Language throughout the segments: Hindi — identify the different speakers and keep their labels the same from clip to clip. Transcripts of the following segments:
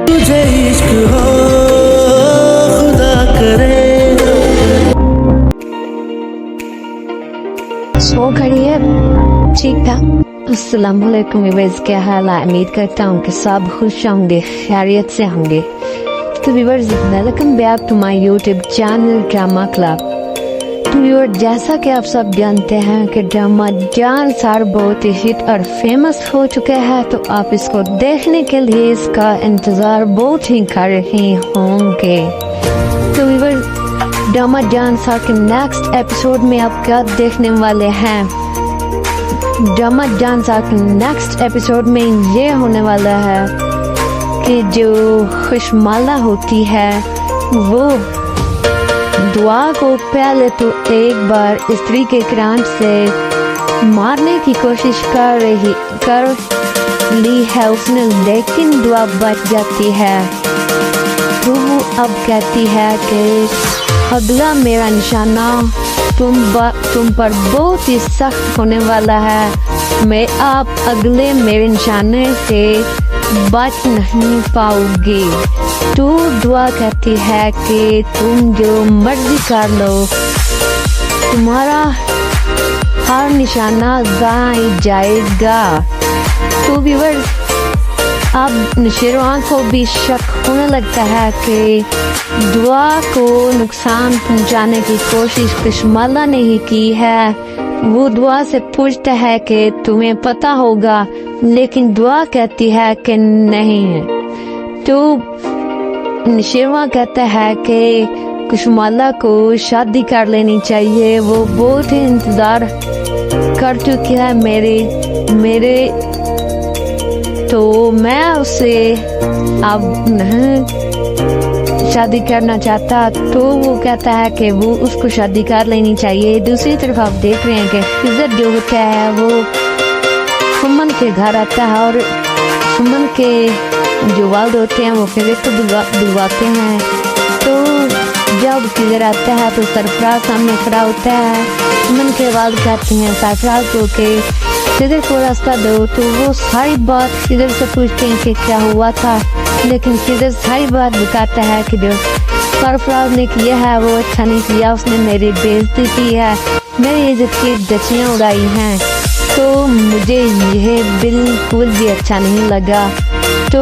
Speaker 1: तुझे इश्क हो खुदा करे।
Speaker 2: सो खड़ी है ठीक ठाक। अस्सलाम वालेकुम व्यूअर्स, क्या हाल है? उम्मीद करता हूँ कि सब खुश होंगे, खैरियत से होंगे। तो viewers, welcome back to my YouTube channel Drama Club. तो व्यूअर्स, जैसा कि आप सब जानते हैं कि ड्रामा जान सार बहुत ही हिट और फेमस हो चुका है, तो आप इसको देखने के लिए इसका इंतजार बहुत ही कर रहे होंगे। तो व्यूअर्स, ड्रामा जान सार के नेक्स्ट एपिसोड में आप क्या देखने वाले हैं? ड्रामा जान सार के नेक्स्ट एपिसोड में ये होने वाला है कि जो खुशमाला होती है वो दुआ को पहले तो एक बार स्त्री के क्रांत से मारने की कोशिश कर ली है उसने, लेकिन दुआ बच जाती है। तो वो अब कहती है कि अगला मेरा निशाना तुम पर बहुत ही सख्त होने वाला है। मैं आप अगले मेरे निशाने से बच नहीं पाओगी। तो दुआ कहती है कि तुम जो मर्जी कर लो, तुम्हारा हर निशाना गाय जाएगा। तो व्यूअर्स, अब नौशेरवान को भी शक होने लगता है कि दुआ को नुकसान पहुंचाने की कोशिश खुशमाला ने ही की है। वो दुआ से पूछता है कि तुम्हें पता होगा, लेकिन दुआ कहती है कि नहीं। तो नौशेरवान कहता है कि खुशमाला को शादी कर लेनी चाहिए, वो बहुत ही इंतजार कर चुकी है मेरे तो मैं उससे अब नहीं शादी करना चाहता। तो वो कहता है कि वो उसको शादी कर लेनी चाहिए। दूसरी तरफ आप देख रहे हैं कि इज्जत जो होता है वो सुमन के घर आता है और सुमन के जो वालिद होते हैं वो फिर को बुलवाते हैं। तो जब फिर आता है तो सरफराज सामने खड़ा होता है। सुमन के वालिद कहते हैं सरफराज को कि सिदर को रास्ता दो। तो वो सारी बात सिदर से पूछते हैं कि क्या हुआ था, लेकिन सिदर सारी बात बताता है कि जो सरफराज ने किया है वो अच्छा नहीं किया, उसने मेरी बेइज्जती की है, मेरी इज्जत की डचियाँ उड़ाई हैं। तो मुझे यह बिल्कुल भी अच्छा नहीं लगा। तो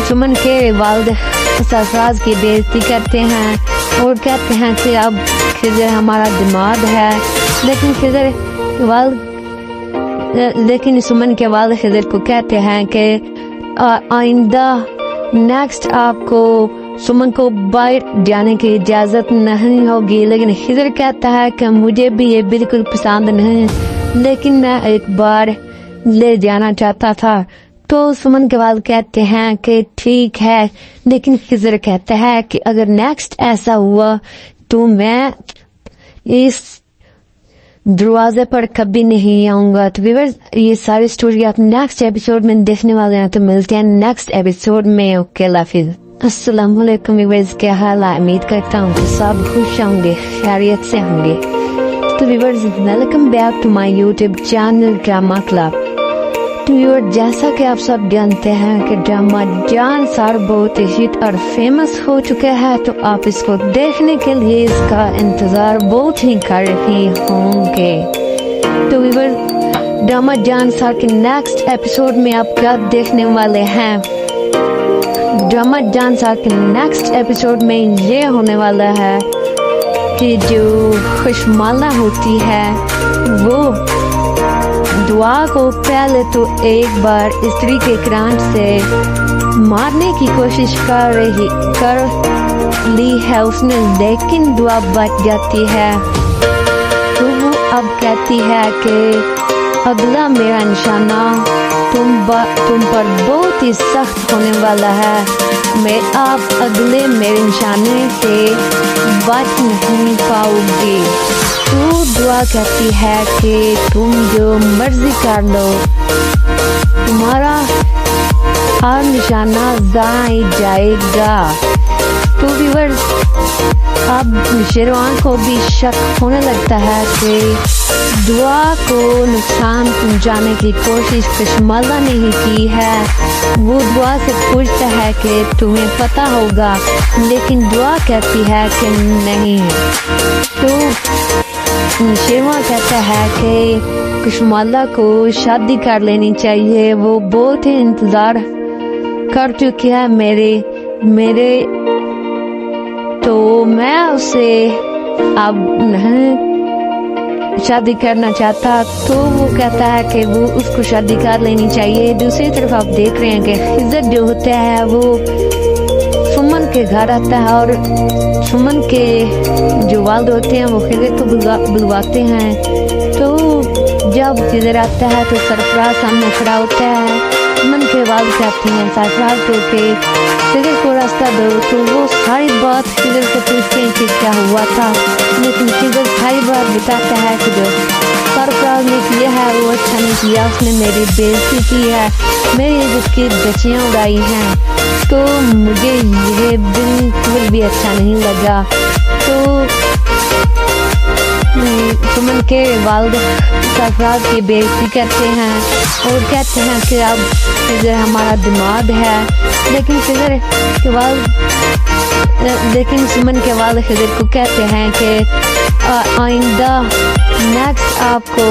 Speaker 2: सुमन के वालिद सरफराज की बेइज्जती करते हैं और कहते हैं कि अब खिजर हमारा दिमाग है। लेकिन सुमन के वालिद खिजर को कहते हैं कि आइंदा नेक्स्ट आपको सुमन को बाहर जाने की इजाज़त नहीं होगी। लेकिन खिजर कहता है कि मुझे भी ये बिल्कुल पसंद नहीं, लेकिन मैं एक बार ले जाना चाहता था। तो सुमन के वालिद कहते हैं कि ठीक है, लेकिन खिजर कहता है कि अगर नेक्स्ट ऐसा हुआ तो मैं इस दरवाजे पर कभी नहीं आऊंगा। तो व्यूअर्स, ये सारी स्टोरी आप नेक्स्ट एपिसोड में देखने वाले हैं। तो मिलते हैं नेक्स्ट एपिसोड में। ओके, अल्लाह हाफिज़। अस्सलाम वालेकुम व्यूअर्स, क्या हाल है? उम्मीद करता हूँ कि सब खुश होंगे, खैरियत से होंगे। तो viewers, welcome back to my YouTube channel Drama Club. तो व्यूअर्स, जैसा कि आप सब जानते हैं कि ड्रामा जान सार बहुत ही हिट और फेमस हो चुका है, तो आप इसको देखने के लिए इसका इंतजार बहुत ही कर रहे होंगे। तो व्यूअर्स, ड्रामा जान सार के नेक्स्ट एपिसोड में आप क्या देखने वाले हैं? ड्रामा जान सार के नेक्स्ट एपिसोड में ये होने वाला है कि जो खुशमाला होती है वो दुआ को पहले तो एक बार स्त्री के क्रांत से मारने की कोशिश कर ली है उसने, लेकिन दुआ बच जाती है। तो वो अब कहती है कि अगला मेरा निशाना तुम पर बहुत ही सख्त होने वाला है। मैं आप अगले मेरे निशाने से बच नहीं पाओगी। तो दुआ कहती है कि तुम जो मर्जी कर लो, तुम्हारा हर निशाना जाएगा। तो व्यूअर्स, अब शेरवान को भी शक होने लगता है कि दुआ को नुकसान पहुंचाने की कोशिश कशमाला ने ही की है। वो दुआ से पूछता है कि तुम्हें पता होगा, लेकिन दुआ कहती है कि नहीं। तो शेरवान कहता है कि कशमाला को शादी कर लेनी चाहिए, वो बहुत ही इंतजार कर चुकी है मेरे तो मैं उसे अब नहीं शादी करना चाहता। तो वो कहता है कि वो उसको शादी कर लेनी चाहिए। दूसरी तरफ आप देख रहे हैं कि खिज़र जो होता है वो सुमन के घर आता है और सुमन के जो वालिद होते हैं वो खिज़र को बुलवाते हैं। तो जब खिज़र आता है तो सरफराज सामने खड़ा होता है। सुमन के वालिद कहते हैं सरफराज को कि खिज़र को रास्ता दो। तो वो सारी बात खिज़र से पूछते हैं कि क्या हुआ था, लेकिन खिज़र सारी बात बताता है कि जो सरफराज ने किया है वो अच्छा नहीं किया, उसने मेरी बेइज्जती की है, मेरी इज्जत की धज्जियां उड़ाई हैं। तो मुझे ये बिल्कुल भी अच्छा नहीं लगा। तो सुमन के वालिद सरफराज की बेइज्जती करते हैं और कहते हैं कि अब खिज़र हमारा दिमाग है। लेकिन सुमन के वालिद खिज़र को कहते हैं कि आइंदा नेक्स्ट आपको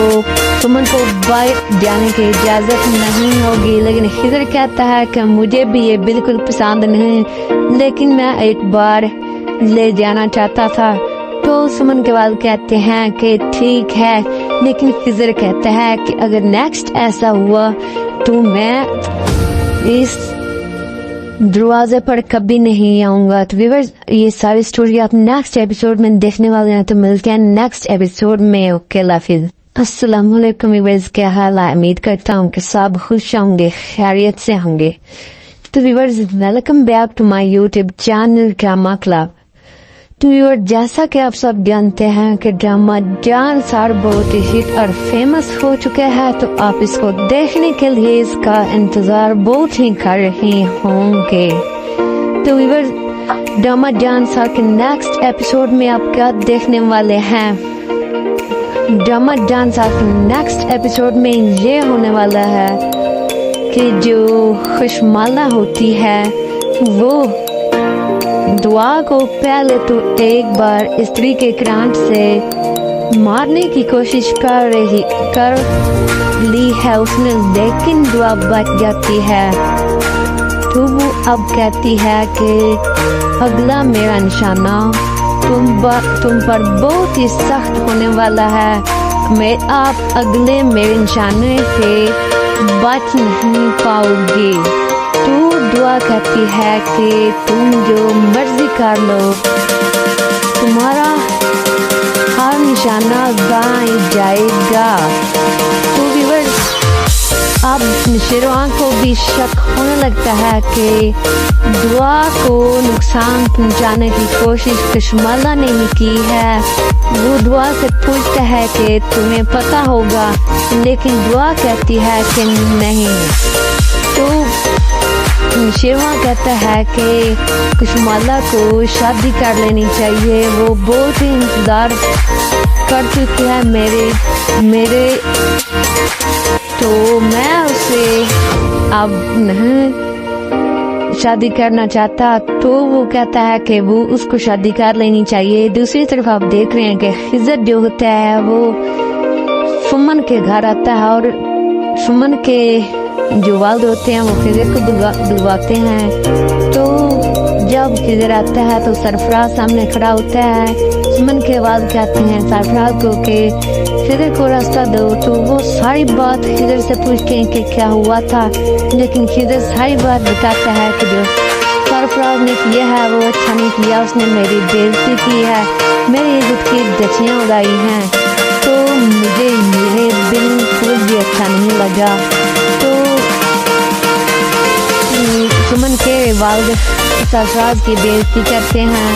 Speaker 2: सुमन को बाहर जाने की इजाज़त नहीं होगी। लेकिन खिज़र कहता है कि मुझे भी ये बिल्कुल पसंद नहीं, लेकिन मैं एक बार ले जाना चाहता था। तो सुमन के वालिद कहते हैं कि ठीक है, लेकिन खिज़र कहता है कि अगर नेक्स्ट ऐसा हुआ तो मैं इस दरवाजे पर कभी नहीं आऊंगा। तो व्यूअर्स, ये सारी स्टोरी आप नेक्स्ट एपिसोड में देखने वाले हैं। तो मिलते हैं नेक्स्ट एपिसोड में। ओके, लाफिज। अस्सलाम वालेकुम व्यूअर्स, क्या हाल है? उम्मीद करता हूँ कि सब खुश होंगे, खैरियत से होंगे। तो viewers, welcome back to my YouTube channel Drama Club. तो व्यूअर्स, जैसा कि आप सब जानते हैं कि ड्रामा जान सार बहुत ही हिट और फेमस हो चुका है, तो आप इसको देखने के लिए इसका इंतजार बहुत ही कर रहे होंगे। तो व्यूअर्स, ड्रामा जान सार के नेक्स्ट एपिसोड में आप क्या देखने वाले हैं? ड्रामा जान सार के नेक्स्ट एपिसोड में ये होने वाला है कि जो खुशमाला होती है वो दुआ को पहले तो एक बार स्त्री के क्रांत से मारने की कोशिश कर ली है उसने, लेकिन दुआ बच जाती है। तो वो अब कहती है कि अगला मेरा निशाना तुम पर बहुत ही सख्त होने वाला है। आप अगले मेरे निशाने से बच नहीं पाओगे। तो दुआ कहती है कि तुम जो मर्जी कर लो, तुम्हारा हर निशाना गाय जाएगा। तो व्यूअर्स, अब शेरवान को भी शक होने लगता है कि दुआ को नुकसान पहुंचाने की कोशिश कशमाला ने ही की है। वो दुआ से पूछता है कि तुम्हें पता होगा, लेकिन दुआ कहती है कि नहीं। तो शेरवान कहता है कि कशमाला को शादी कर लेनी चाहिए, वो बहुत ही इंतजार कर चुकी है मेरे तो मैं उसे अब नहीं शादी करना चाहता। तो वो कहता है कि वो उसको शादी कर लेनी चाहिए। दूसरी तरफ आप देख रहे हैं कि खिज़र जो होता है वो सुमन के घर आता है और सुमन के जो वालिद होते हैं वो खिज़र को बुलवाते हैं। तो जब खिज़र आता है तो सरफराज सामने खड़ा होता है। सुमन के वालिद कहते हैं सरफराज को कि खिज़र को रास्ता दो। तो वो सारी बात खिज़र से पूछते हैं कि क्या हुआ था, लेकिन खिज़र सारी बात बताता है कि जो सरफराज ने किया है वो अच्छा नहीं किया, उसने मेरी बेइज्जती की है, मेरी इज्जत की धज्जियां उड़ाई हैं। तो मुझे ये बिल्कुल भी अच्छा नहीं लगा। तो सुमन के वालिद सरफराज की बेइज्जती करते हैं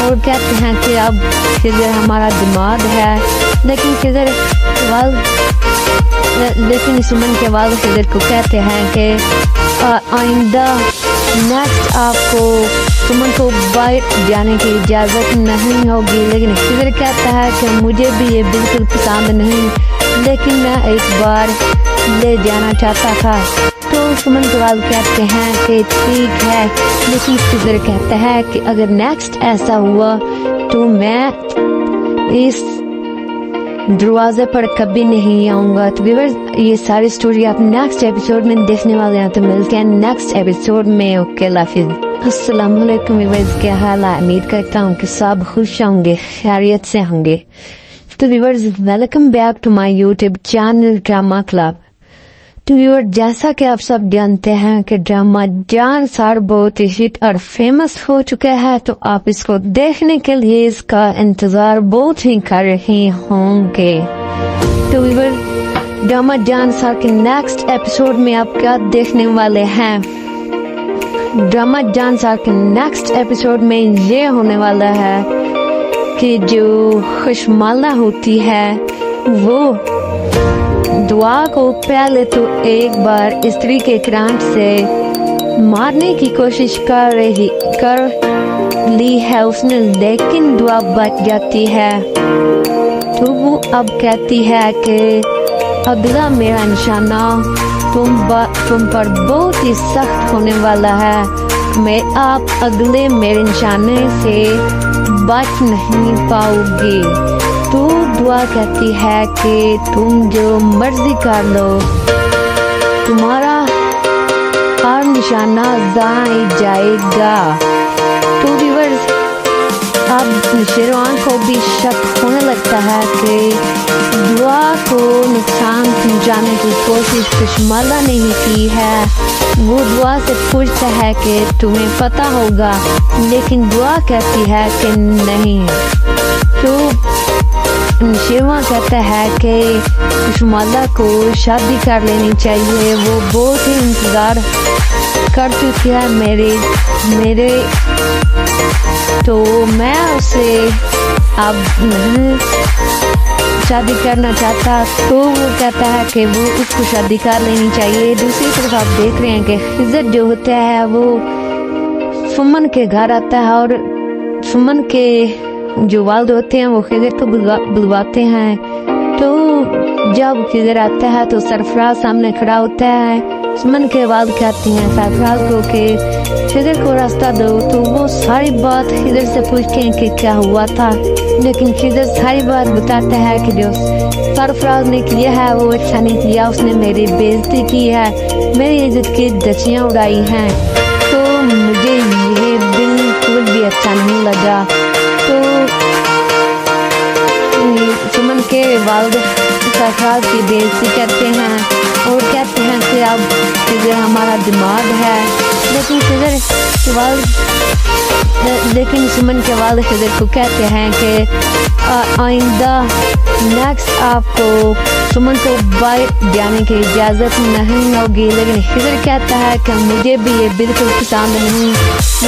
Speaker 2: और कहते हैं कि अब खिज़र हमारा दिमाग है। लेकिन सुमन के वालिद खिज़र को कहते हैं कि आइंदा नेक्स्ट आपको सुमन को बाइट जाने की इजाज़त नहीं होगी, लेकिन खिजर कहता है कि मुझे भी ये बिल्कुल पसंद नहीं, लेकिन मैं एक बार ले जाना चाहता था। तो सुमन के वालिद कहते हैं कि ठीक है, लेकिन खिजर कहता है कि अगर नेक्स्ट ऐसा हुआ तो मैं इस दरवाजे पर कभी नहीं आऊंगा। तो व्यूअर्स, ये सारी स्टोरी आप नेक्स्ट एपिसोड में देखने वाले हैं, तो मिलते हैं नेक्स्ट एपिसोड में। ओके, लाफिज। अस्सलाम वालेकुम व्यूअर्स, क्या हाल है? उम्मीद करता हूँ कि सब खुश होंगे, खैरियत से होंगे। तो viewers, welcome back to my YouTube channel Drama Club. तो व्यूअर, जैसा कि आप सब जानते हैं कि ड्रामा जान सार बहुत ही हिट और फेमस हो चुका है, तो आप इसको देखने के लिए इसका इंतजार बहुत ही कर रहे होंगे। तो व्यूअर, ड्रामा जान सार के नेक्स्ट एपिसोड में आप क्या देखने वाले हैं? ड्रामा जान सार के नेक्स्ट एपिसोड में ये होने वाला है कि जो खुशमाला होती है वो दुआ को पहले तो एक बार स्त्री के करंट से मारने की कोशिश कर ली है उसने, लेकिन दुआ बच जाती है। तो वो अब कहती है कि अगला मेरा निशाना तुम पर बहुत ही सख्त होने वाला है, मैं आप अगले मेरे निशाने से बच नहीं पाओगी। तो दुआ कहती है कि तुम जो मर्जी कर लो, तुम्हारा हर निशाना जाए जाएगा। तो व्यूअर्स, अब शेरवान को भी शक होने लगता है कि दुआ को नुकसान पहुंचाने की कोशिश खुशमाला नहीं की है। वो दुआ से पूछता है कि तुम्हें पता होगा, लेकिन दुआ कहती है कि नहीं। तो शेरवान कहता है कि खुशमाला को शादी कर लेनी चाहिए, वो बहुत ही इंतजार कर चुकी है मेरे तो मैं उसे अब नहीं शादी करना चाहता। तो वो कहता है कि वो उसको शादी कर लेनी चाहिए। दूसरी तरफ आप देख रहे हैं कि खिजर जो होता है वो सुमन के घर आता है, और सुमन के जो वालिद होते हैं वो खिजर को बुलवाते हैं। तो जब खिजर आता है तो सरफराज सामने खड़ा होता है। सुमन के वालिद कहती हैं सरफराज को कि खिजर को रास्ता दो। तो वो सारी बात खिजर से पूछते हैं कि क्या हुआ था, लेकिन खिजर सारी बात बताता है कि जो सरफराज ने किया है वो अच्छा नहीं किया, उसने मेरी बेइज्जती की है, मेरी इज्जत की धज्जियां उड़ाई हैं, तो मुझे ये बिल्कुल भी अच्छा नहीं लगा। तो सुमन के वालिद सरफराज की बेइज्जती करते हैं और कहते हैं कि अब खिजर हमारा दिमाग है, लेकिन सुमन के वालिद खिजर को कहते हैं कि आइंदा नेक्स्ट आपको सुमन को बाइट जाने की इजाज़त नहीं होगी। लेकिन खिजर कहता है कि मुझे भी ये बिल्कुल पसंद नहीं,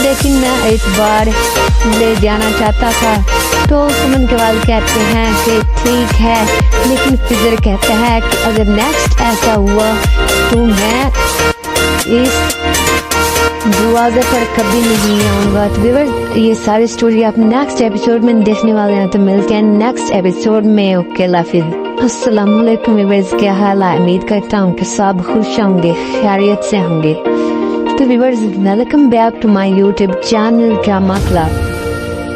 Speaker 2: लेकिन मैं एक बार ले जाना चाहता था। तो सुमन के वालिद कहते हैं कि ठीक है, लेकिन खिजर कहता है कि अगर नेक्स्ट ऐसा हुआ तो मैं इस दरवाजे पर कभी नहीं आऊंगा। तो व्यूअर्स, ये सारी स्टोरी आप नेक्स्ट एपिसोड में देखने वाले हैं, तो मिलते हैं नेक्स्ट एपिसोड में। ओके, लाफिज। अस्सलाम वालेकुम व्यूअर्स, क्या हाल है? उम्मीद करता हूँ कि सब खुश होंगे, खैरियत से होंगे। तो viewers, welcome back to my YouTube channel Drama Club.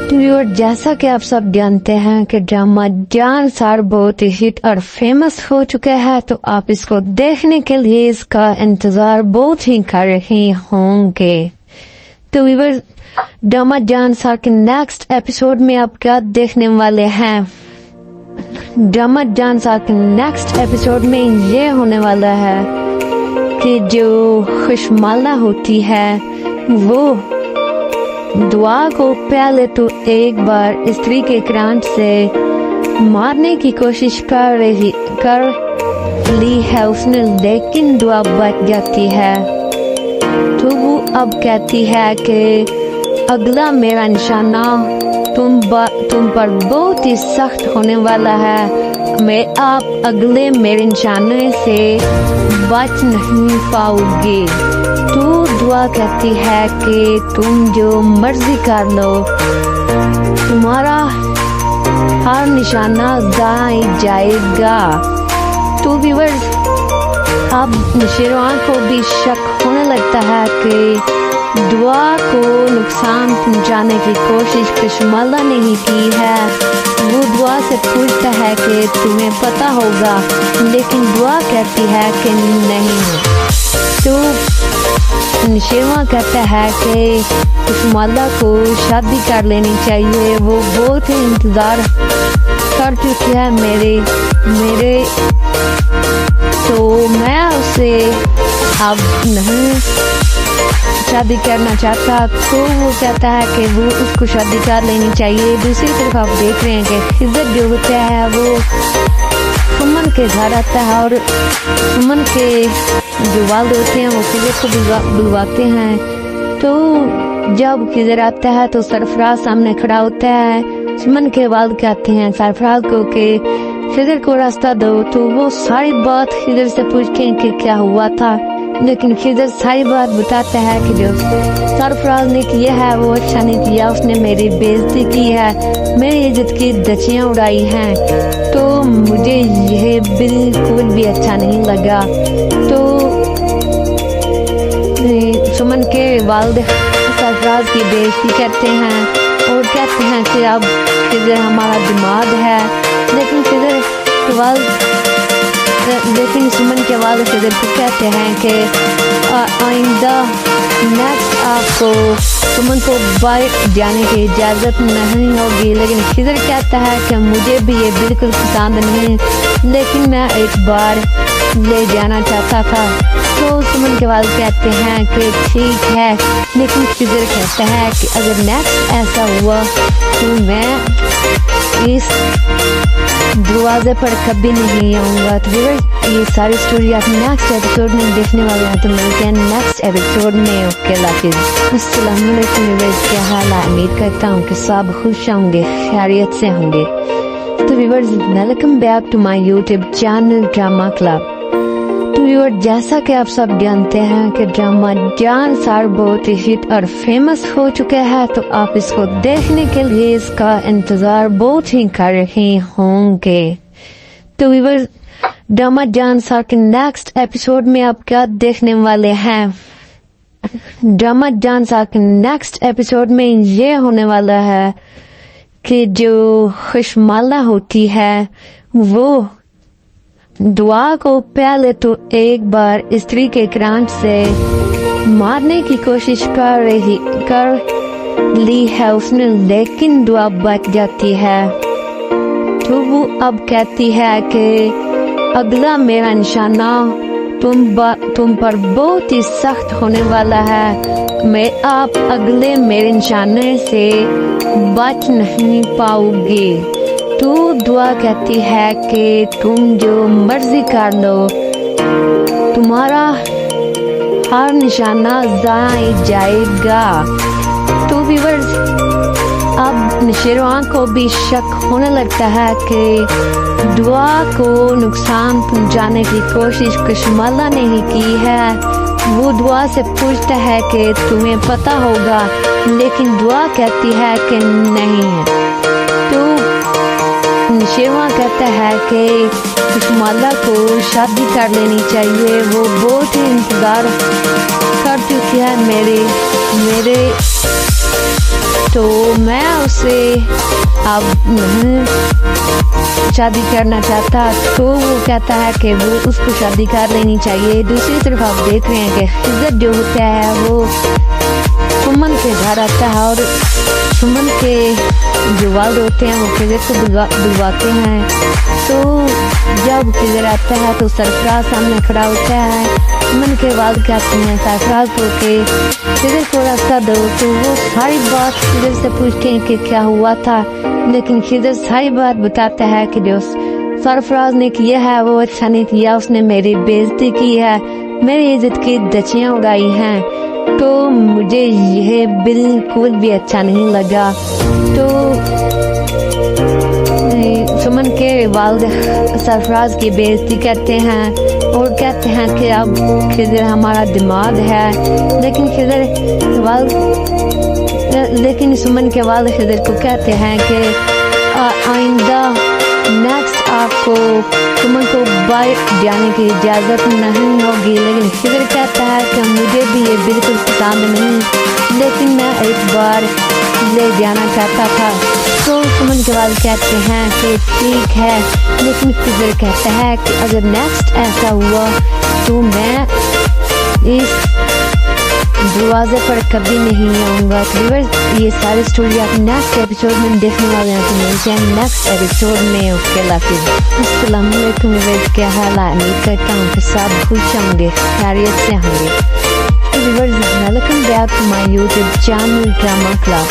Speaker 2: तो व्यूअर, जैसा कि आप सब जानते हैं कि ड्रामा जान सार बहुत ही हिट और फेमस हो चुका है, तो आप इसको देखने के लिए इसका इंतजार बहुत ही कर रहे होंगे। तो व्यूअर, ड्रामा जान सार के नेक्स्ट एपिसोड में आप क्या देखने वाले हैं? ड्रामा जान सार के नेक्स्ट एपिसोड में ये होने वाला है कि जो खुशमाला होती है वो दुआ को पहले तो एक बार स्त्री के करंट से मारने की कोशिश कर ली है उसने, लेकिन दुआ बच जाती है। तो वो अब कहती है कि अगला मेरा निशाना तुम पर बहुत ही सख्त होने वाला है, मैं आप अगले मेरे निशाने से बच नहीं पाओगे। तू दुआ कहती है कि तुम जो मर्जी कर लो, तुम्हारा हर निशाना दाई जाएगा। तो व्यूअर्स, अब शेरवान को भी शक होने लगता है कि दुआ को नुकसान पहुंचाने की कोशिश कशमाला ने ही की है। वो दुआ से पूछता है कि तुम्हें पता होगा, लेकिन दुआ कहती है कि नहीं। तो शेरवान कहता है कि कशमाला को शादी कर लेनी चाहिए, वो बहुत ही इंतज़ार कर चुकी है मेरे तो मैं उसे अब नहीं शादी करना चाहता। तो वो कहता है कि वो उसको शादी कर लेनी चाहिए। दूसरी तरफ आप देख रहे हैं कि खिज़र जो होता है वो सुमन के घर आता है और सुमन के जो वालिद होते हैं वो खिज़र को बुलवाते हैं। तो जब खिज़र आता है तो सरफराज सामने खड़ा होता है। सुमन के वालिद कहते हैं सरफराज को कि खिज़र को रास्ता दो। तो वो सारी बात खिज़र से पूछते हैं कि क्या हुआ था, लेकिन खिज़र सारी बात बताता है कि जो सरफराज ने किया है वो अच्छा नहीं किया। उसने मेरी बेइज्जती की है, मेरी इज्जत की धज्जियां उड़ाई हैं, तो मुझे यह बिल्कुल भी अच्छा नहीं लगा। तो सुमन के वालिद सरफराज की बेइज्जती करते हैं और कहते हैं कि अब खिज़र हमारा दिमाग है। लेकिन सुमन के वालिद खिज़र को कहते हैं कि आइंदा नेक्स्ट आपको सुमन को बाहर जाने की इजाज़त नहीं होगी। लेकिन खिज़र कहता है कि मुझे भी ये बिल्कुल पसंद नहीं, लेकिन मैं एक बार ले जाना चाहता था। तो सुमन के वालिद कहते हैं कि ठीक है, लेकिन खिज़र कहता है कि अगर नेक्स्ट ऐसा हुआ तो मैं इस दरवाजे पर कभी नहीं आऊँगा। तो ये सारी स्टोरी आप नेक्स्ट एपिसोड में देखने वाले हैं। तो मिलते हैं नेक्स्ट एपिसोड में। ओके लाफिज। अस्सलाम वालेकुम व्यूअर्स, क्या हाल है? उम्मीद करता हूँ कि सब खुश होंगे, खैरियत से होंगे। तो viewers, welcome back to my YouTube channel Drama Club. तो व्यूअर, जैसा कि आप सब जानते हैं कि ड्रामा जान सार बहुत ही हिट और फेमस हो चुका है, तो आप इसको देखने के लिए इसका इंतजार बहुत ही कर रहे होंगे। तो व्यूअर, ड्रामा जान सार के नेक्स्ट एपिसोड में आप क्या देखने वाले हैं? ड्रामा जान सार के नेक्स्ट एपिसोड में ये होने वाला है कि जो खुशमाला होती है वो दुआ को पहले तो एक तो स्त्री के क्रांच से मारने की कोशिश कर ली है उसने, लेकिन दुआ बच जाती है। तो वो अब कहती है कि अगला मेरा निशाना तुम पर बहुत ही सख्त होने वाला है। मैं आप अगले मेरे निशाने से बच नहीं पाओगे। तो दुआ कहती है कि तुम जो मर्जी कर लो, तुम्हारा हर निशाना ज़ाया जाएगा। तो व्यूअर्स, अब शेरवान को भी शक होने लगता है कि दुआ को नुकसान पहुंचाने की कोशिश कशमाला ने ही की है। वो दुआ से पूछता है कि तुम्हें पता होगा, लेकिन दुआ कहती है कि नहीं। तो शेरवान कहता है कि कशमाला को शादी कर लेनी चाहिए, वो बहुत ही इंतज़ार कर चुकी है मेरे तो मैं उसे अब नहीं शादी करना चाहता। तो वो कहता है कि वो उसको शादी कर लेनी चाहिए। दूसरी तरफ आप देख रहे हैं कि खिज़र जो होता है वो सुमन के घर आता है और सुमन के जो वालिद होते हैं वो खिज़र को बुलवाते हैं। तो जब खिज़र आता है तो सरफराज सामने खड़ा होता है। सुमन के वालिद कहते हैं सरफराज को कि खिज़र को रास्ता दो। तो वो सारी बात खिज़र से पूछते हैं कि क्या हुआ था, लेकिन खिज़र सारी बात बताता है कि जो सरफराज ने किया है वो अच्छा नहीं किया। उसने मेरी बेइज्जती की है, मेरी इज्जत की धज्जियां उड़ाई हैं, तो मुझे यह बिल्कुल भी अच्छा नहीं लगा। तो सुमन के वालिद सरफराज की बेइज्जती करते हैं और कहते हैं कि अब खिजर हमारा दिमाग है, लेकिन सुमन के वालिद खिजर को कहते हैं कि आइंदा नेक्स्ट आपको सुमन को बाहर जाने की इजाज़त नहीं होगी। लेकिन खिजर कहता है कि मुझे भी ये बिल्कुल पसंद नहीं, लेकिन मैं एक बार ले जाना चाहता था। तो सुमन के वालिद कहते हैं कि ठीक है, लेकिन खिजर कहता है कि अगर नेक्स्ट ऐसा हुआ तो मैं इस दरवाजे पर कभी नहीं आऊँगा। तो ये सारी स्टोरी आप नेक्स्ट एपिसोड में देखने वाले हैं, तो मिलते हैं नेक्स्ट एपिसोड में। ओके अस्सलाम वालेकुम, क्या हाल है? उम्मीद करता हूँ कि सब खुश होंगे, खैरियत से होंगे। Welcome back to my YouTube channel Drama Club.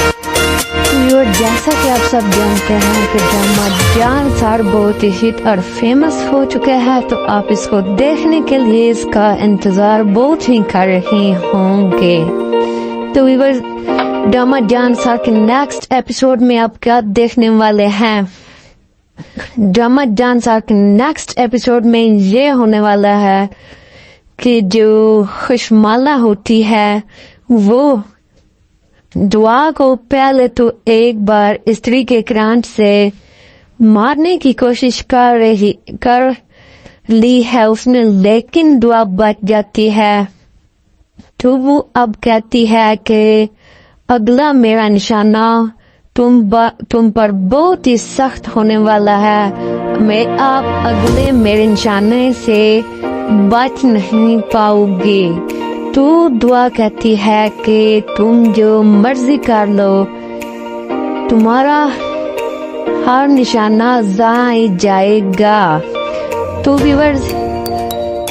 Speaker 2: जैसा कि आप सब जानते हैं कि ड्रामा जान सार बहुत ही हिट और फेमस हो चुका है, तो आप इसको देखने के लिए इसका इंतजार बहुत ही कर रहे होंगे। तो ड्रामा जान सार के नेक्स्ट एपिसोड में आप क्या देखने वाले हैं? ड्रामा जान सार के नेक्स्ट एपिसोड में ये होने वाला है कि जो खुशमाला होती है वो दुआ को पहले तो एक बार स्त्री के क्रांत से मारने की कोशिश कर ली है उसने, लेकिन दुआ बच जाती है। तो वो अब कहती है कि अगला मेरा निशाना तुम पर बहुत ही सख्त होने वाला है, मैं आप अगले मेरे निशाने से बच नहीं पाओगी। तो दुआ कहती है कि तुम जो मर्जी कर लो, तुम्हारा हर निशाना ज़ाया जाएगा। तो व्यूअर्स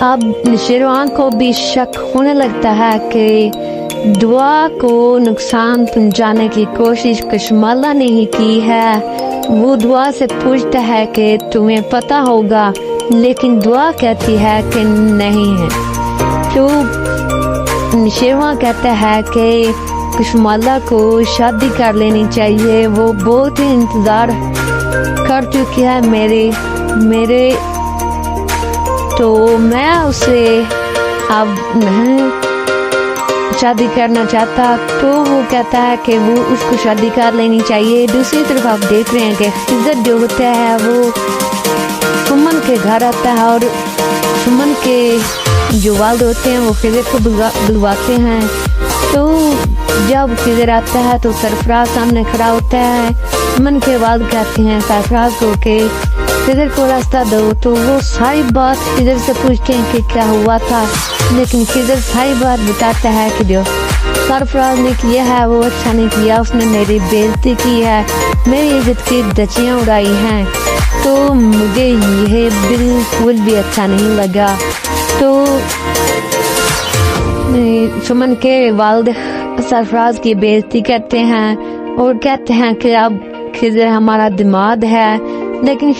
Speaker 2: अब शेरवान को भी शक होने लगता है कि दुआ को नुकसान पहुंचाने की कोशिश खुशमाला ने ही की है। वो दुआ से पूछता है कि तुम्हें पता होगा, लेकिन दुआ कहती है कि नहीं है। तो शेरवा कहता है कि खुशमाला को शादी कर लेनी चाहिए, वो बहुत ही इंतजार कर चुकी है मेरे तो मैं उसे अब नहीं शादी करना चाहता। तो वो कहता है कि वो उसको शादी कर लेनी चाहिए। दूसरी तरफ आप देख रहे हैं कि खिजर जो होता है वो सुमन के घर आता है और सुमन के जो वालिद होते हैं वो खिजर को बुलवाते हैं। तो जब खिजर आता है तो सरफराज सामने खड़ा होता है। सुमन के वालिद कहते हैं सरफराज को कि खिजर को रास्ता दो। तो वो सारी बात खिजर से पूछते हैं कि क्या हुआ था, लेकिन खिजर सारी बात बताता है कि जो सरफराज ने किया है वो अच्छा नहीं किया, उसने मेरी बेइज्जती की है, मेरी इज्जत की धज्जियां उड़ाई हैं, तो मुझे यह बिल्कुल भी अच्छा नहीं लगा। तो सुमन के वालिद सरफराज की बेइज्जती करते हैं और कहते हैं कि अब खिजर हमारा दिमाग है, लेकिन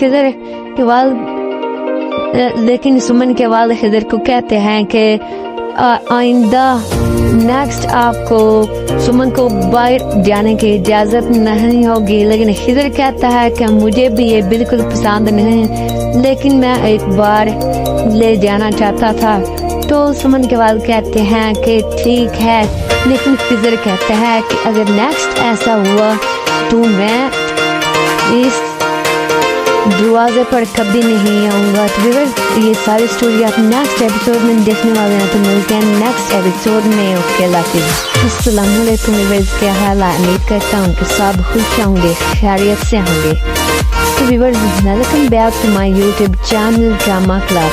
Speaker 2: सुमन के वालिद खिजर को कहते हैं कि आइंदा नेक्स्ट आपको सुमन को बाहर जाने की इजाज़त नहीं होगी। लेकिन खिजर कहता है कि मुझे भी ये बिल्कुल पसंद नहीं, लेकिन मैं एक बार ले जाना चाहता था। तो सुमन के वालिद कहते हैं कि ठीक है, लेकिन खिजर कहता है कि अगर नेक्स्ट ऐसा हुआ तो मैं इस दरवाजे पर कभी नहीं आऊँगा। तो ये सारी स्टोरी आप नेक्स्ट एपिसोड में देखने वाले हैं, तो मिलते हैं नेक्स्ट एपिसोड में। ओके अस्सलाम वालेकुम, क्या हाल है? उम्मीद करता हूँ कि सब खुश होंगे, खैरियत से होंगे। तो viewers welcome back to my YouTube channel Drama Club.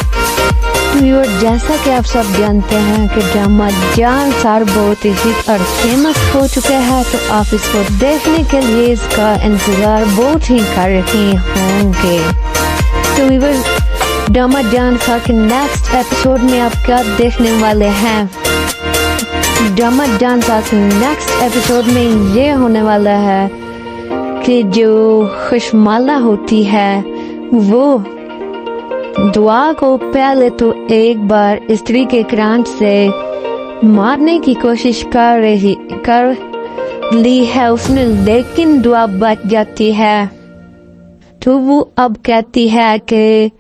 Speaker 2: Viewers जैसा कि आप सब जानते हैं कि ड्रामा जान सार बहुत ही हिट और फेमस हो चुका है, तो आप इसको देखने के लिए इसका इंतजार बहुत ही कर रहे होंगे। तो व्यूअर्स ड्रामा जान सार के नेक्स्ट एपिसोड में आप क्या देखने वाले हैं? ड्रामा जान सार के नेक्स्ट एपिसोड में ये होने वाला है कि जो खुशमाला होती है वो दुआ को पहले तो एक बार स्त्री के क्रांत से मारने की कोशिश कर ली है उसने, लेकिन दुआ बच जाती है। तो वो अब कहती है कि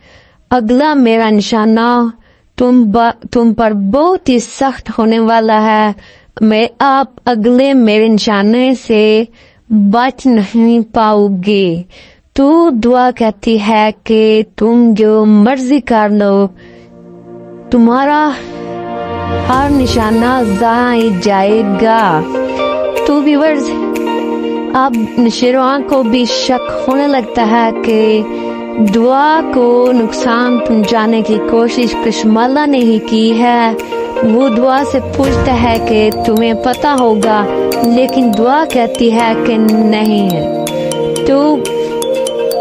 Speaker 2: अगला मेरा निशाना तुम पर बहुत ही सख्त होने वाला है। मैं आप अगले मेरे निशाने से बच नहीं पाओगे। तो दुआ कहती है कि तुम जो मर्जी कर लो, तुम्हारा हर निशाना ज़ाया जाएगा। तो व्यूअर्स, अब नशेरवान को भी शक होने लगता है कि दुआ को नुकसान पहुंचाने की कोशिश कशमाला ने ही की है। वो दुआ से पूछता है कि तुम्हें पता होगा, लेकिन दुआ कहती है कि नहीं है। तो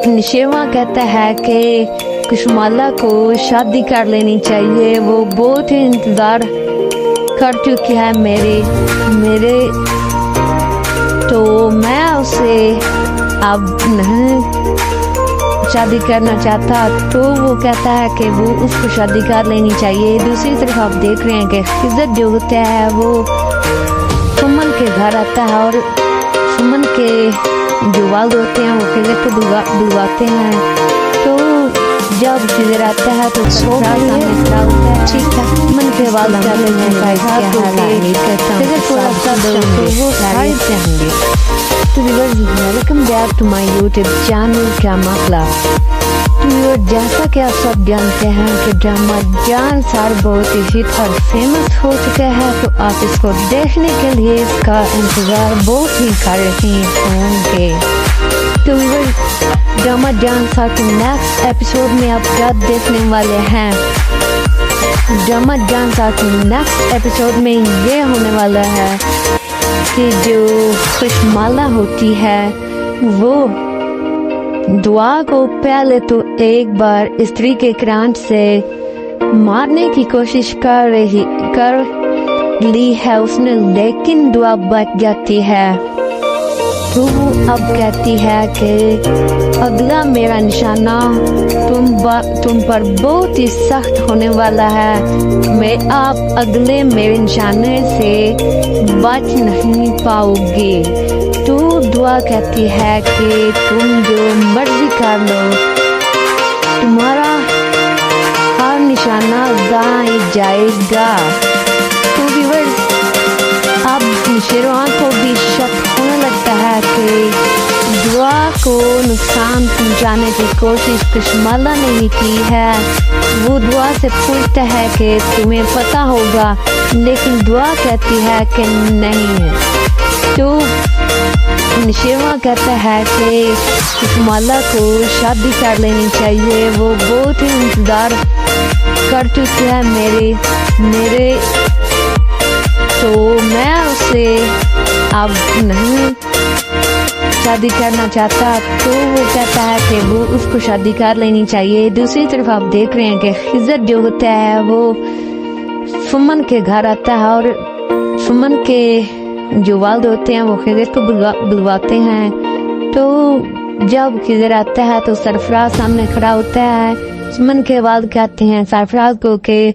Speaker 2: नशेरवा कहता है कि कशमाला को शादी कर लेनी चाहिए, वो बहुत ही इंतजार कर चुकी है मेरे तो मैं उसे अब नहीं शादी करना चाहता। तो वो कहता है कि वो उसको शादी कर लेनी चाहिए। दूसरी तरफ आप देख रहे हैं कि खिज़र जो होता है वो सुमन के घर आता है और सुमन के जो वालिद होते हैं वो खिज़र को बुलवाते हैं। तो जब खिज़र आता है तो सरफराज सामने खड़ा होता है। ठीक है, सुमन के वालिद जाते हैं खिज़र को लगता है तो वो सारे से होंगे। तो viewers, welcome back to my YouTube channel Drama Club. तो व्यूअर्स, जैसा कि आप सब जानते हैं कि ड्रामा जान सार बहुत ही हिट और फेमस हो चुका है, तो आप इसको देखने के लिए इसका इंतजार बहुत ही कर रहे होंगे। तो व्यूअर्स, ड्रामा जान सार के नेक्स्ट एपिसोड में आप क्या देखने वाले हैं? ड्रामा जान सार के नेक्स्ट एपिसोड में ये होने वाला है कि जो खुशमाला होती है वो दुआ को पहले तो एक बार स्त्री के क्रांत से मारने की कोशिश कर ली है उसने, लेकिन दुआ बच जाती है। तो वो अब कहती है कि अगला मेरा निशाना तुम पर बहुत ही सख्त होने वाला है। मैं आप अगले मेरे निशाने से बच नहीं पाओगे। तो दुआ कहती है कि तुम जो मर्जी कर लो, तुम्हारा हर निशाना ज़ाया जाएगा। तो व्यूअर्स, अब नशेरवान को भी शक होने लगता है कि दुआ को नुकसान पहुंचाने की कोशिश कशमाला ने ही की है। वो दुआ से पूछता है कि तुम्हें पता होगा, लेकिन दुआ कहती है कि नहीं है। तो नशेरवा कहता है कि कशमाला को शादी कर लेनी चाहिए, वो बहुत ही इंतजार कर चुकी है मेरे तो मैं उसे अब नहीं शादी करना चाहता। तो वो कहता है कि वो उसको शादी कर लेनी चाहिए। दूसरी तरफ आप देख रहे हैं कि खिज़र जो होता है वो सुमन के घर आता है और सुमन के जो वालिद होते हैं वो खिज़र को बुलवाते हैं। तो जब खिज़र आता है तो सरफराज सामने खड़ा होता है। सुमन के वालिद कहते हैं सरफराज को कि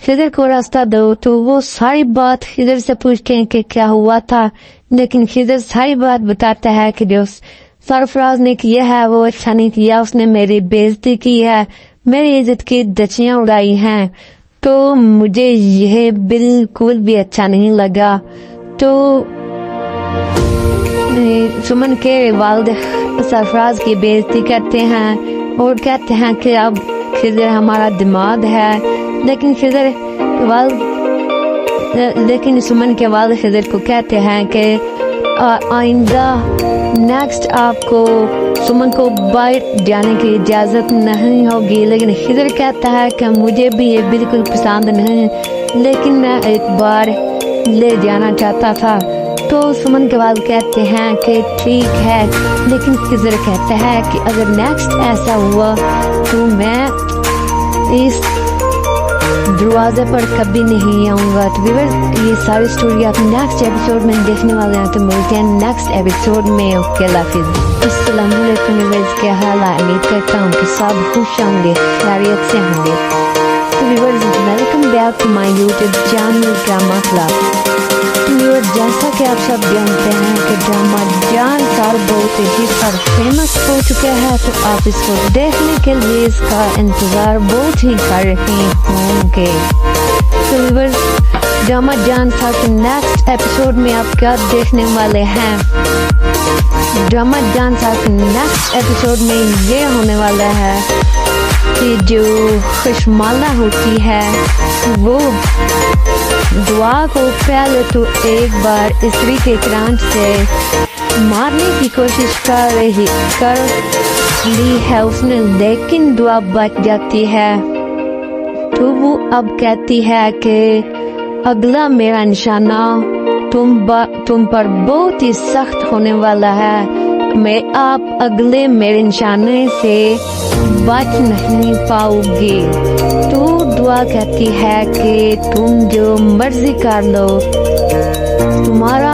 Speaker 2: खिज़र को रास्ता दो। तो वो सारी बात खिज़र से पूछते हैं कि क्या हुआ था, लेकिन खिज़र सारी बात बताता है कि जो सरफराज ने किया है वो अच्छा नहीं किया, उसने मेरी बेइज्जती की है, मेरी इज्जत की धज्जियां उड़ाई हैं, तो मुझे यह बिल्कुल भी अच्छा नहीं लगा। तो सुमन के वालिद सरफराज की बेइज्जती करते हैं और कहते हैं कि अब खिज़र हमारा दिमाग है। लेकिन सुमन के वालिद खिज़र को कहते हैं कि आइंदा नेक्स्ट आपको सुमन को बाहर जाने की इजाज़त नहीं होगी। लेकिन खिज़र कहता है कि मुझे भी ये बिल्कुल पसंद नहीं, लेकिन मैं एक बार ले जाना चाहता था। तो सुमन के वालिद कहते हैं कि ठीक है, लेकिन खिज़र कहता है कि अगर नेक्स्ट ऐसा हुआ तो मैं इस दरवाजे पर कभी नहीं आऊँगा। तो व्यूअर्स, ये सारी स्टोरी आप नेक्स्ट एपिसोड में देखने वाले हैं। तो मिलते हैं नेक्स्ट एपिसोड में। ओके, अल्लाह हाफिज़। अस्सलाम वालेकुम व्यूअर्स, क्या हाल है? उम्मीद करता हूँ कि सब खुश होंगे, खैरियत से होंगे। तो viewers, welcome back to my YouTube channel Drama Club. और जैसा कि आप सब जानते हैं कि ड्रामा जान साल बहुत ही और फेमस हो चुका है, तो आप इसको देखने के लिए इसका इंतज़ार बहुत ही कर रहे होंगे। तो व्यूअर्स, ड्रामा जान साल के नेक्स्ट एपिसोड में आप क्या देखने वाले हैं? ड्रामा जान साल के नेक्स्ट एपिसोड में ये होने वाला है कि जो खुशमाला होती है वो दुआ को पहले तो एक बार स्त्री के क्रांत से मारने की कोशिश कर ली है उसने, लेकिन दुआ बच जाती है। तो वो अब कहती है कि अगला मेरा निशाना तुम पर बहुत ही सख्त होने वाला है, मैं आप अगले मेरे निशाने से बच नहीं पाओगे। तो दुआ कहती है कि तुम जो मर्जी कर लो, तुम्हारा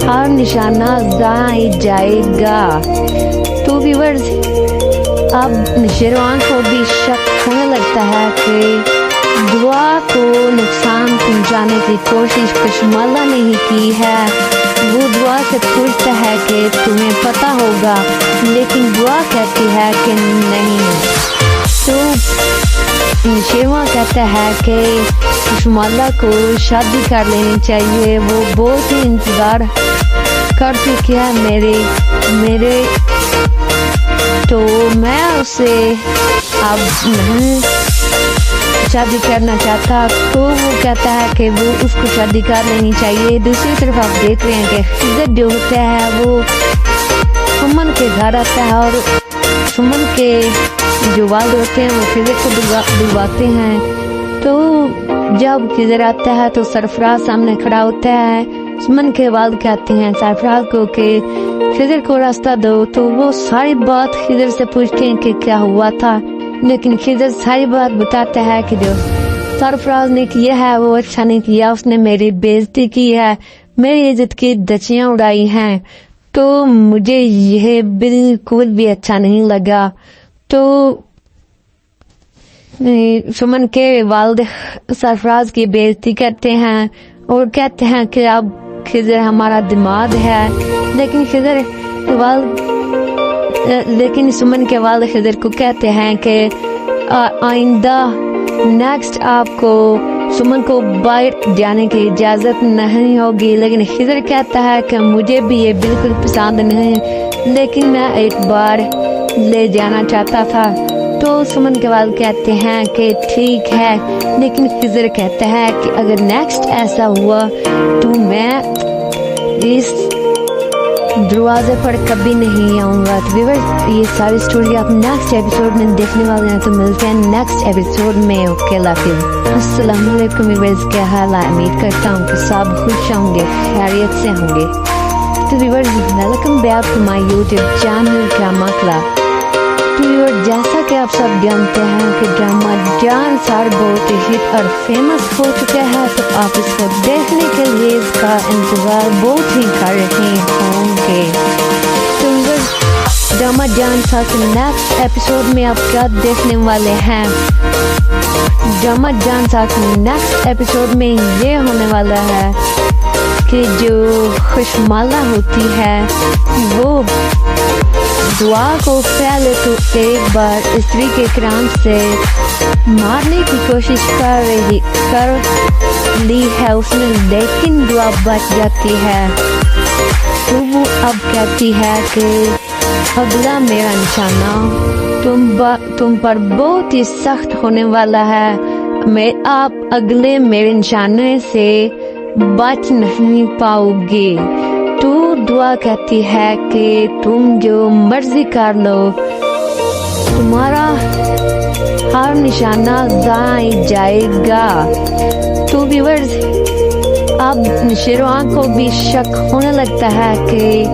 Speaker 2: हर निशाना ज़ाया जाएगा। तो व्यूअर्स, अब शेरवान को भी शक होने लगता है कि दुआ को नुकसान पहुंचाने की कोशिश खुशमाला ने ही की है। वो दुआ से पूछता है कि तुम्हें पता होगा, लेकिन दुआ कहती है कि नहीं। तो शेरवा कहता है कि खुशमाला को शादी कर लेनी चाहिए, वो बहुत ही इंतज़ार कर चुकी है मेरे तो मैं उसे अब नहीं शादी करना चाहता। तो वो कहता है कि वो उसको शादी कर लेनी चाहिए। दूसरी तरफ आप देख रहे हैं कि खिज़र जो होता है वो सुमन के घर आता है और सुमन के जो वालिद होते हैं वो खिज़र को बुलवाते हैं। तो जब खिज़र आता है तो सरफराज सामने खड़ा होता है। सुमन के वालिद कहते हैं सरफराज को कि खिज़र को रास्ता दो। तो वो सारी बात खिज़र से पूछते हैं कि क्या हुआ था, लेकिन खिज़र सारी बात बताता है कि जो सरफराज ने किया है वो अच्छा नहीं किया, उसने मेरी बेइज्जती की है, मेरी इज्जत की धज्जियां उड़ाई हैं, तो मुझे यह बिल्कुल भी अच्छा नहीं लगा। तो सुमन के वालिद सरफराज की बेइज्जती करते हैं और कहते हैं कि अब खिज़र हमारा दिमाग है, लेकिन सुमन के वालिद खिज़र को कहते हैं कि आइंदा नेक्स्ट आपको सुमन को बाहर जाने की इजाज़त नहीं होगी। लेकिन खिज़र कहता है कि मुझे भी ये बिल्कुल पसंद नहीं, लेकिन मैं एक बार ले जाना चाहता था। तो सुमन के वालिद कहते हैं कि ठीक है, लेकिन खिज़र कहता है कि अगर नेक्स्ट ऐसा हुआ तो मैं इस दरवाजे पर कभी नहीं आऊँगा। तो व्यूअर्स, ये सारी स्टोरी आप नेक्स्ट एपिसोड में देखने वाले हैं। तो मिलते हैं नेक्स्ट एपिसोड में। ओके, अस्सलाम वालेकुम व्यूअर्स, क्या हाल है? उम्मीद करता हूँ कि सब खुश होंगे, खैरियत से होंगे। तो viewers, welcome back to my YouTube channel Drama Club. तो व्यूअर्स, जैसा कि आप सब जानते हैं कि ड्रामा जान साल बहुत हिट और फेमस हो चुका है, तो आप इसको देखने के लिए इसका इंतज़ार बहुत ही कर रहे होंगे। तो व्यूअर्स, ड्रामा जान साल के नेक्स्ट एपिसोड में आप क्या देखने वाले हैं? ड्रामा जान साल के नेक्स्ट एपिसोड में ये होने वाला है कि जो खुशमाला होती है वो दुआ को पहले तो एक बार स्त्री के क्रांत से मारने की कोशिश कर ली है उसने, लेकिन दुआ बच जाती है। तो वो अब कहती है कि अगला मेरा निशाना तुम पर बहुत ही सख्त होने वाला है, मैं आप अगले मेरे निशाने से बच नहीं पाओगे। तो दुआ कहती है कि तुम जो मर्जी कर लो, तुम्हारा हर निशाना ज़ाया जाएगा। तो व्यूअर्स, अब शेरवान को भी शक होने लगता है कि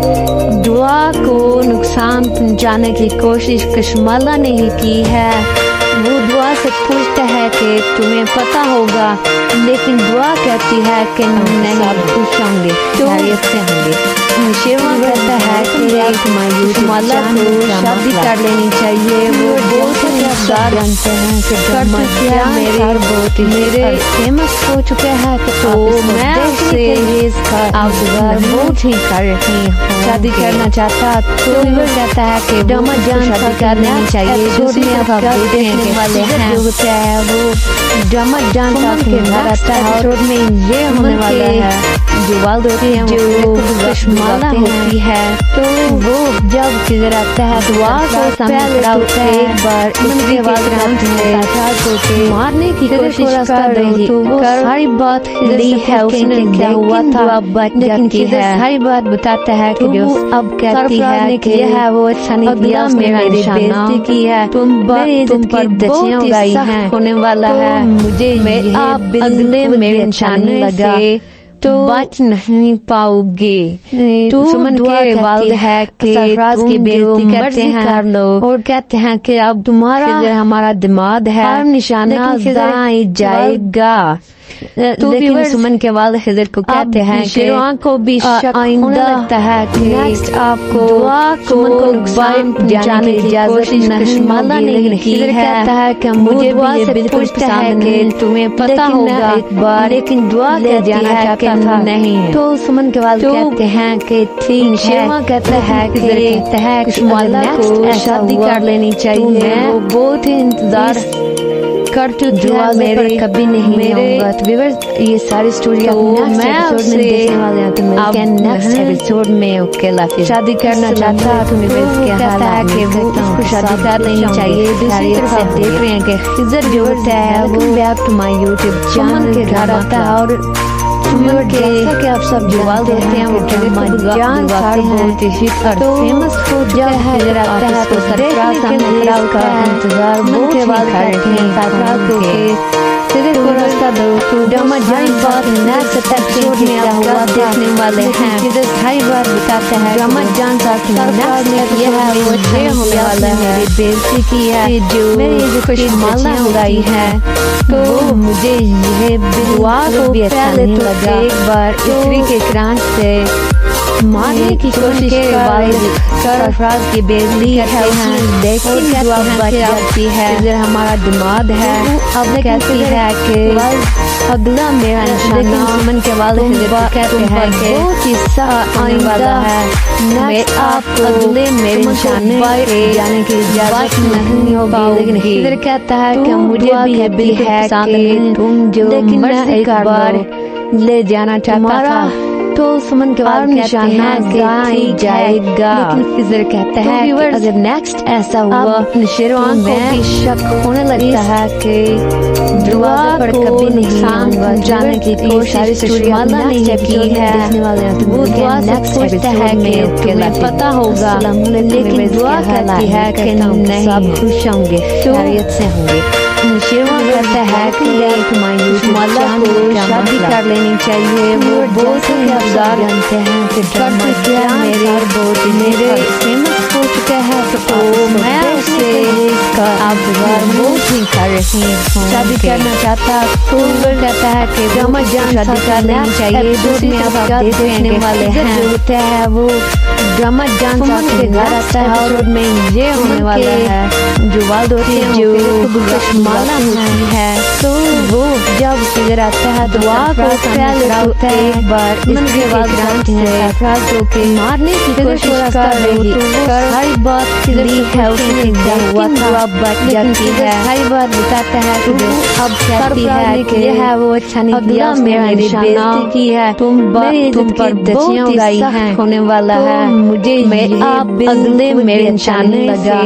Speaker 2: दुआ को नुकसान पहुंचाने की कोशिश खुशमाला ने ही की है। वो दुआ से पूछता है कि तुम्हें पता होगा, लेकिन दुआ कहती है कि नहीं, सब खुश होंगे, खैरियत से होंगे। शिवा कहता है कि माला को शादी कर लेनी चाहिए। वो बहुत ही जानते हैं कि मेरे फेमस हो चुके हैं, तो मैं उससे बहुत ही कर रही हूँ, शादी करना चाहता। तो वो कहता है कि डमा जान शादी कर लेनी चाहिए। देखने वाले हैं वो डमा जान के घर आता है और में ये होने वाला है जो वाल्द होती है, जो माला होती है। तो वो जब किधर आता है दुआ को पहले तो एक बार उसके बाद मारने की कोशिश कर रही, तो वो सारी बात ली है उसने क्या हुआ था, लेकिन सारी बात बताता है कि जो अब कहती है कि है वो अच्छा नहीं किया, मेरा बेइज्जती की है, तुम पर दचियां उड़ाई हैं, होने वाला है मुझे आप अगले मेरे निशाने लगा तो बच नहीं पाओगे। तो सुमन के वालिद है कि सरफराज की बेइज्जती करते हैं कर लो और कहते हैं कि अब तुम्हारा हमारा दिमाग है, निशाना जाएगा। तो लेकिन सुमन के वालिद खिज़र को कहते हैं कि को भी आइंदा लगता है कि नेक्स्ट आपको सुमन को नुकसान जाने की इजाजत नहीं खिज़र कहता है कि मुझे भी बिल्कुल पसंद नहीं, तुम्हें पता होगा एक बार, लेकिन दुआ ले जाना चाहता था नहीं। तो सुमन के वालिद कहते हैं कि ठीक है, कहता है कि माला को शादी कर लेनी चाहिए। वो बहुत ही इंतजार कर तो दुआ मेरे कभी नहीं आऊंगा। तो ये सारी स्टोरी मैं आपसे देखने वाले हैं, तो मिलते हैं नेक्स्ट एपिसोड में। ओके लाफिज। शादी करना चाहता तो कहता है कि वो उसको शादी कर लेनी चाहिए। दूसरी तरफ आप देख रहे हैं कि खिज़र जो होता है वो back to my YouTube channel के घर आता है और जैसा कि आप सब जवाब देते हैं वो जान बहुत ही फेमस हो जाता है। तो सरफराज का इंतजार बहुत ही कर रहे हैं। सरफराज को को रास्ता दो तो डमा जान बात नेक्स्ट एपिसोड में आपका देखने वाले हैं। किधर सारी बात बताते हैं डमा जान साथ सरफराज ने यह है वो ये होने वाला है, बेइज्जती की है, जो मेरी जो खुश माला उड़ाई है। तो मुझे यह दुआ को भी अच्छा नहीं लगा। एक बार इतनी के क्रांत से मारने की कोशिश कर सरफराज की बेइज्जती करते हैं, लेकिन दुआ बच जाती है। इधर हमारा दिमाग है, अब कहती है कि अगला मेरा निशाना। सुमन के वालिद कहते हैं कि किस्सा आने वाला है, मैं आपको अगले मेरे निशाने जाने की इजाजत नहीं होगी। लेकिन इधर कहता है कि मुझे भी बिल्कुल पसंद नहीं, तुम जो मर्जी एक बार ले जाना चाहता था। तो सुमन के बाद निशाना जाएगा, लेकिन खिज़र कहता है कि अगर नेक्स्ट ऐसा हुआ शेरवान को भी शक होने लगता है कि दुआ पर कभी नहीं आऊंगा जाने की कोशिश माला नहीं की है। वो दुआ नेक्स्ट पूछता है कि तुम्हें पता होगा, लेकिन दुआ कहती है कि नहीं, सब खुश होंगे, खैरियत से होंगे। शेरवान कहता है कि माला को शादी कर लेनी चाहिए। वो बहुत ही अफजार जानते हैं कि क्या मेरे फेमस हो चुके हैं, तो मैं उससे बहुत ही कर रही हूँ, शादी करना चाहता। तो वो कहता है कि डमा जान शादी कर लेनी चाहिए। दूसरी आप देखने वाले हैं जो होता है वो डमा जान के घर आता है और में ये होने वाला है जो वाल्द होती है जो माला होती है। तो वो जब किधर आता है दुआ को पहले होता है एक बार इसके बाद सरफराज को मारने की कोशिश कर रही, हर बात ली है उसने क्या हुआ था, बच जाती है। हर बात बताता है कि अब कहती है कि है वो अच्छा नहीं किया, मेरा निशाना की है, तुम पर दचियां उड़ाई हैं, होने वाला है मुझे आप अगले मेरे निशाने लगा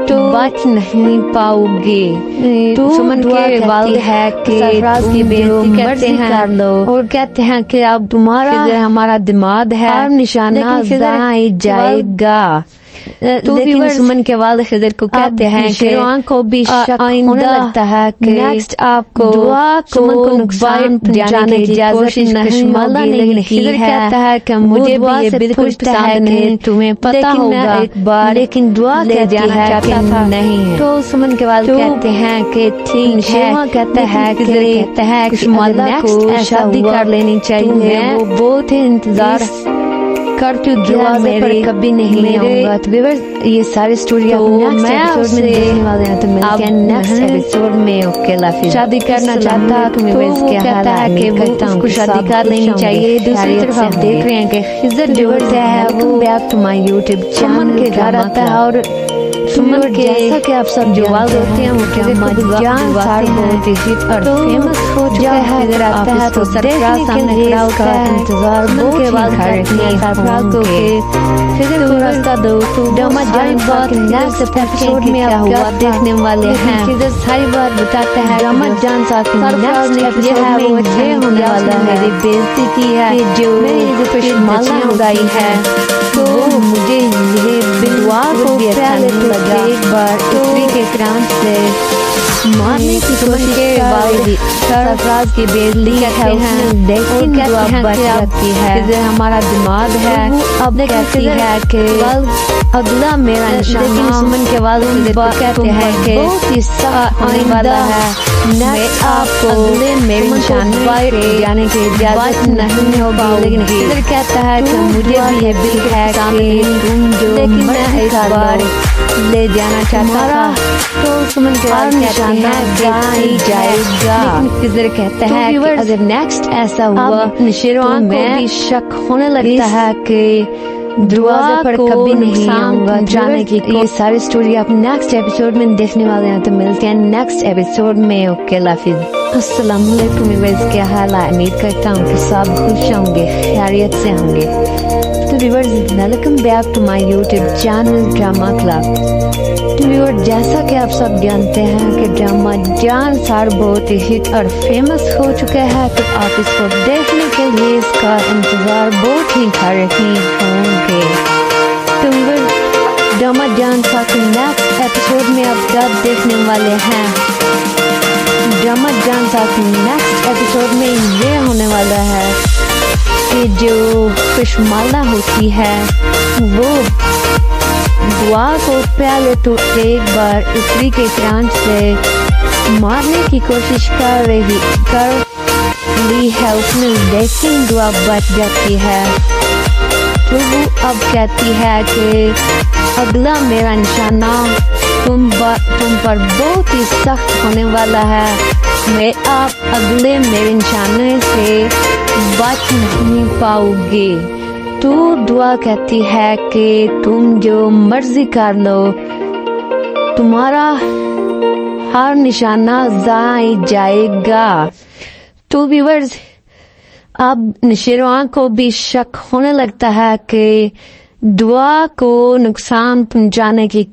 Speaker 2: तो बच नहीं पाओगे। तो सुमन के वालिद है कि सरफराज की बेइज्जती करते हैं कर लो और कहते हैं कि अब तुम्हारा हमारा दिमाग है, निशाना जाएगा। लेकिन सुमन के वालिद खिज़र को कहते हैं कि को भी शक होने लगता है कि नेक्स्ट आपको सुमन को नुकसान पहुंचाने की कोशिश नहीं होगी, लेकिन खिज़र कहता है कि मुझे भी ये बिल्कुल पसंद नहीं, तुम्हें पता होगा एक बार, लेकिन दुआ ले जाना चाहता था नहीं। तो सुमन के वालिद कहते हैं कि ठीक है, कहता है कि माला को शादी कर लेनी चाहिए, वो बहुत ही इंतजार कर क्यों दरवाजे पर कभी नहीं आऊंगा। तो व्यूअर्स ये सारी स्टोरी तो मैं एपिसोड में देखने वाले हैं, तो मिलते हैं नेक्स्ट एपिसोड में। ओके लाफिज। शादी करना चाहता तो वो कहता है कि वो उसको शादी कर लेनी चाहिए। दूसरी तरफ आप देख रहे हैं कि खिज़र जो है वो back to my YouTube channel के घर आता है और सुमन के जैसा कि आप सब जवाब देते हैं वो क्या जान सार बहुत ही हिट और फेमस हो चुका है। अगर आता है तो सरप्राइज सामने खड़ा होता है, इंतजार बहुत ही करती है सरप्राइज को कि फिर को रास्ता दो। तो ड्रामा जान बात नेक्स्ट एपिसोड में आप क्या देखने वाले हैं, फिर सारी बात बताते हैं। ड्रामा जान साथ नेक्स्ट एपिसोड में वो ये होने वाला है, मेरी बेइज्जती की है जो मेरी जो माला उड़ाई है, तो मुझे ये बिलवा को भी अच्छा नहीं लगा। एक बार स्त्री के क्रांत से मारने की कोशिश के बावजूद सरफराज की बेइज्जती करते हैं, लेकिन दुआ बच जाती है। हमारा दिमाग है अब कहती है कि अगला मेरा निशान, लेकिन सुमन के वालिद कहते हैं कि बहुत ही सख्त होने वाला है, मैं आपको अगले मेरे निशान पर जाने की इजाजत नहीं होगी। लेकिन खिज़र कहता है कि मुझे भी ये बिल है कि तुम जो मैं इस बार ले जाना चाहता था, तो सुमन के वालिद कहते हैं जाई जाएगा। लेकिन खिज़र कहता है कि अगर नेक्स्ट ऐसा हुआ तो मैं भी शक होने लगता है कि दरवाजे पर कभी नहीं आऊंगा जाने की। ये सारी स्टोरी आप नेक्स्ट एपिसोड में देखने वाले हैं, तो मिलते हैं नेक्स्ट एपिसोड में। ओके लाफिज। अस्सलाम वालेकुम व्यूअर्स, क्या हाल है? उम्मीद करता हूँ कि सब खुश होंगे, खैरियत से होंगे। तो viewers welcome back to my YouTube channel Drama Club. तो व्यूअर जैसा कि आप सब जानते हैं कि ड्रामा जान सार बहुत ही हिट और फेमस हो चुका है, तो आप इसको देखने के लिए इसका इंतजार बहुत ही कर रहे होंगे। तो व्यूअर ड्रामा जान सार के नेक्स्ट एपिसोड में आप क्या देखने वाले हैं? ड्रामा जान सार के नेक्स्ट एपिसोड में ये होने वाला है कि जो खुशमाला होती है वो दुआ को पहले तो एक बार स्त्री के क्रांत से मारने की कोशिश कर ली है उसने, लेकिन दुआ बच जाती है। तो वो अब कहती है कि अगला मेरा निशाना तुम पर बहुत ही सख्त होने वाला है, मैं आप अगले मेरे निशाने से बच नहीं पाओगे। तो दुआ कहती है कि तुम जो मर्जी कर लो, तुम्हारा हर निशाना जाई जाएगा। तो व्यूअर्स अब नशीरवान को भी शक होने लगता है कि दुआ को नुकसान पहुंचाने की